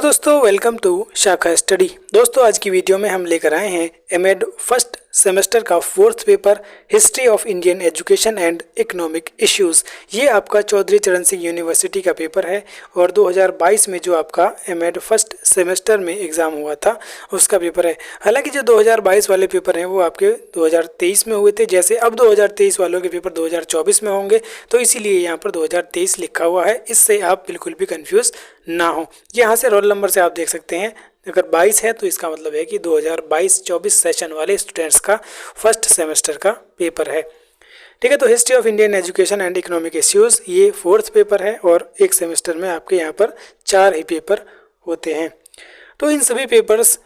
दोस्तों, welcome to शाखा study. दोस्तों, आज की वीडियो में हम लेकर आए हैं एमएड फर्स्ट सेमेस्टर का fourth paper history of Indian education and economic issues. ये आपका चौधरी चरण सिंह यूनिवर्सिटी का पेपर है और 2022 में जो आपका एमएड फर्स्ट सेमेस्टर में एग्ज़ाम हुआ था उसका पेपर है। हालांकि जो 2022 वाले पेपर हैं वो आपके 2023 में हुए थे, जैसे अब 2023 वालों के पेपर 2024 में होंगे, तो इसीलिए यहाँ पर 2023 लिखा हुआ है। इससे आप बिल्कुल भी कंफ्यूज ना हो। यहाँ से रोल नंबर से आप देख सकते हैं, अगर 22 है तो इसका मतलब है कि 2022-24 सेशन वाले स्टूडेंट्स का फर्स्ट सेमेस्टर का पेपर है। ठीक है, तो history of Indian education and economic issues ये फोर्थ पेपर है और एक सेमेस्टर में आपके यहाँ पर 4 ही पेपर होते हैं। तो इन सभी पेपर्स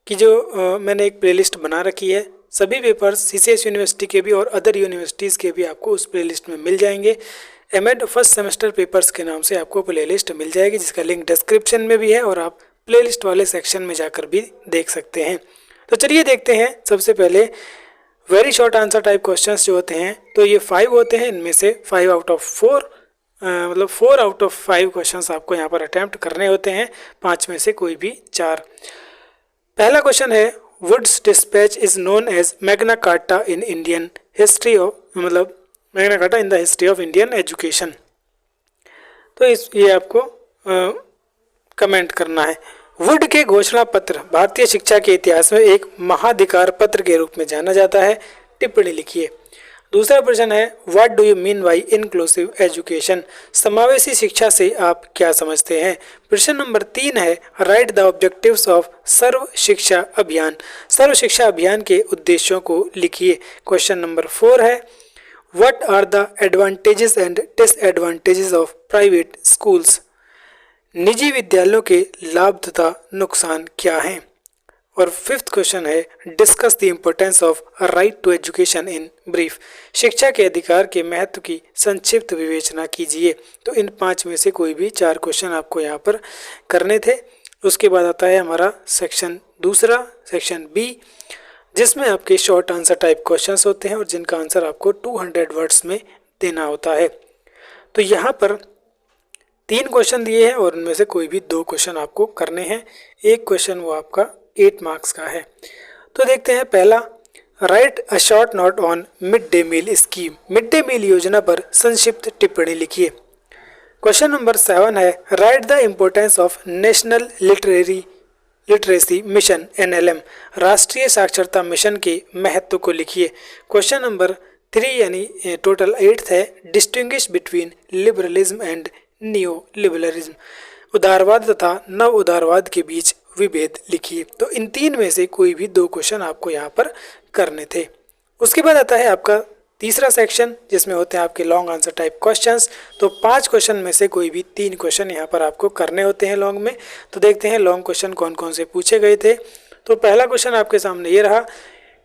की जो मैंने एक प्लेलिस्ट बना रखी है, सभी पेपर्स सीसीएस यूनिवर्सिटी के भी और अदर यूनिवर्सिटीज़ के भी आपको उस प्लेलिस्ट में मिल जाएंगे। एमएड फर्स्ट सेमेस्टर पेपर्स के नाम से आपको प्लेलिस्ट मिल जाएगी, जिसका लिंक डिस्क्रिप्शन में भी है और आप प्लेलिस्ट वाले सेक्शन में जाकर भी देख सकते हैं। तो चलिए देखते हैं। सबसे पहले very short answer type questions जो होते हैं, तो ये 5 होते हैं। इनमें से 5 आउट ऑफ 4 मतलब 4 आउट ऑफ 5 क्वेश्चंस आपको यहाँ पर अटैम्प्ट करने होते हैं, 5 में से कोई भी 4। पहला क्वेश्चन है, Wood's despatch is known as Magna Carta in Indian history of, मतलब Magna Carta in the history of Indian education. तो ये आपको कमेंट करना है। वुड के घोषणा पत्र भारतीय शिक्षा के इतिहास में एक महाधिकार पत्र के रूप में जाना जाता है। टिप्पणी लिखिए। दूसरा प्रश्न है, what do you mean by inclusive education? समावेशी शिक्षा से आप क्या समझते हैं? प्रश्न नंबर 3 है, राइट द ऑब्जेक्टिव्स ऑफ सर्व शिक्षा अभियान। सर्व शिक्षा अभियान के उद्देश्यों को लिखिए। क्वेश्चन नंबर 4 है, what are the advantages and disadvantages of private schools? निजी विद्यालयों के लाभ तथा नुकसान क्या हैं? और 5th क्वेश्चन है, discuss the importance of right to education in brief. शिक्षा के अधिकार के महत्व की संक्षिप्त विवेचना कीजिए। तो इन 5 में से कोई भी 4 क्वेश्चन आपको यहाँ पर करने थे। उसके बाद आता है हमारा सेक्शन दूसरा, सेक्शन बी, जिसमें आपके शॉर्ट आंसर टाइप क्वेश्चंस होते हैं और जिनका आंसर आपको 200 वर्ड्स में देना होता है। तो यहाँ पर 3 क्वेश्चन दिए हैं और उनमें से कोई भी 2 क्वेश्चन आपको करने हैं। एक क्वेश्चन वो आपका 8 मार्क्स का है। तो देखते हैं पहला, write a short note on mid day meal scheme. Mid day meal योजना पर संक्षिप्त टिप्पणी लिखिए। क्वेश्चन नंबर 7 है, write the importance of national literacy mission NLM। राष्ट्रीय साक्षरता मिशन के महत्व को लिखिए। क्वेश्चन नंबर 3 यानी टोटल 8th है, distinguish between liberalism and new liberalism. उदारवाद तथा नव उदारवाद के बीच विभेद लिखिए। तो इन 3 में से कोई भी 2 क्वेश्चन आपको यहाँ पर करने थे। उसके बाद आता है आपका तीसरा सेक्शन, जिसमें होते हैं आपके लॉन्ग आंसर टाइप क्वेश्चंस। तो 5 क्वेश्चन में से कोई भी 3 क्वेश्चन यहाँ पर आपको करने होते हैं लॉन्ग में। तो देखते हैं लॉन्ग क्वेश्चन कौन कौन से पूछे गए थे। तो पहला क्वेश्चन आपके सामने ये रहा,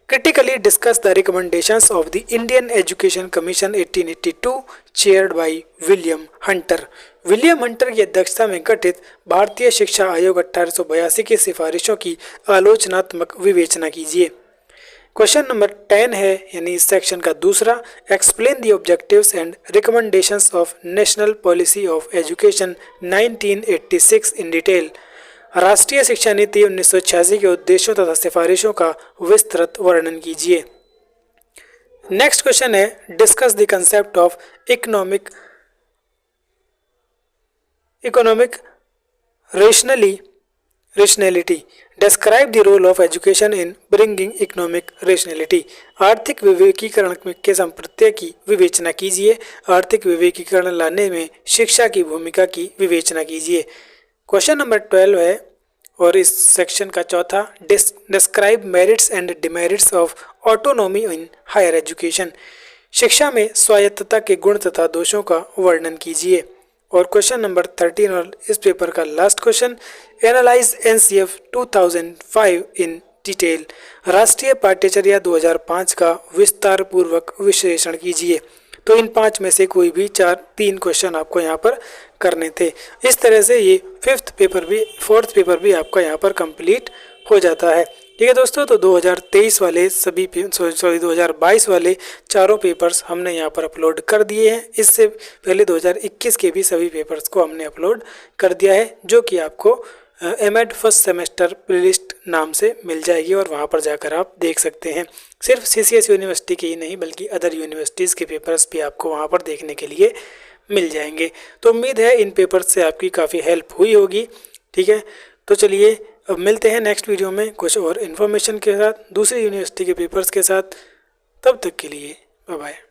critically discuss the recommendations of the Indian education commission 1882 chaired by William Hunter. William Hunter की अध्यक्षता में गठित भारतीय शिक्षा आयोग 1882 की सिफारिशों की आलोचनात्मक विवेचना कीजिए। क्वेश्चन नंबर 10 है, यानी इस सेक्शन का दूसरा, explain the objectives and recommendations of national policy of education 1986 in detail. राष्ट्रीय शिक्षा नीति 1986 के उद्देश्यों तथा सिफारिशों का विस्तृत वर्णन कीजिए। नेक्स्ट क्वेश्चन है, discuss the concept of economic rationality. Describe the role of education in bringing economic rationality. आर्थिक विवेकीकरण के संप्रत्यय की विवेचना कीजिए। आर्थिक विवेकीकरण लाने में शिक्षा की भूमिका की विवेचना कीजिए। क्वेश्चन नंबर 12 है और इस सेक्शन का चौथा, describe merits and demerits of autonomy in higher education. शिक्षा में स्वायत्तता के गुण तथा दोषों का वर्णन कीजिए। और क्वेश्चन नंबर 13 और इस पेपर का last question, analyse NCF 2005 in detail. राष्ट्रीय पाठ्यचर्या 2005 का विस्तार पूर्वक विश्लेषण कीजिए। तो इन 5 में से कोई भी 3 क्वेश्चन आपको यहाँ पर करने थे। इस तरह से ये 4th पेपर भी आपका यहाँ पर कंप्लीट हो जाता है। ठीक है दोस्तों, तो 2023 वाले 2022 वाले चारों पेपर्स हमने यहाँ पर अपलोड कर दिए हैं। इससे पहले 2021 के भी सभी पेपर्स को हमने अपलोड कर दिया है, जो कि आपको एमएड फर्स्ट सेमेस्टर प्लेलिस्ट नाम से मिल जाएगी और वहाँ पर जाकर आप देख सकते हैं। सिर्फ सीसीएस यूनिवर्सिटी के ही नहीं बल्कि अदर यूनिवर्सिटीज़ के पेपर्स भी आपको वहाँ पर देखने के लिए मिल जाएंगे। तो उम्मीद है इन पेपर्स से आपकी काफ़ी हेल्प हुई होगी। ठीक है, तो चलिए अब मिलते हैं नेक्स्ट वीडियो में कुछ और इन्फॉर्मेशन के साथ, दूसरी यूनिवर्सिटी के पेपर्स के साथ। तब तक के लिए बाय बाय।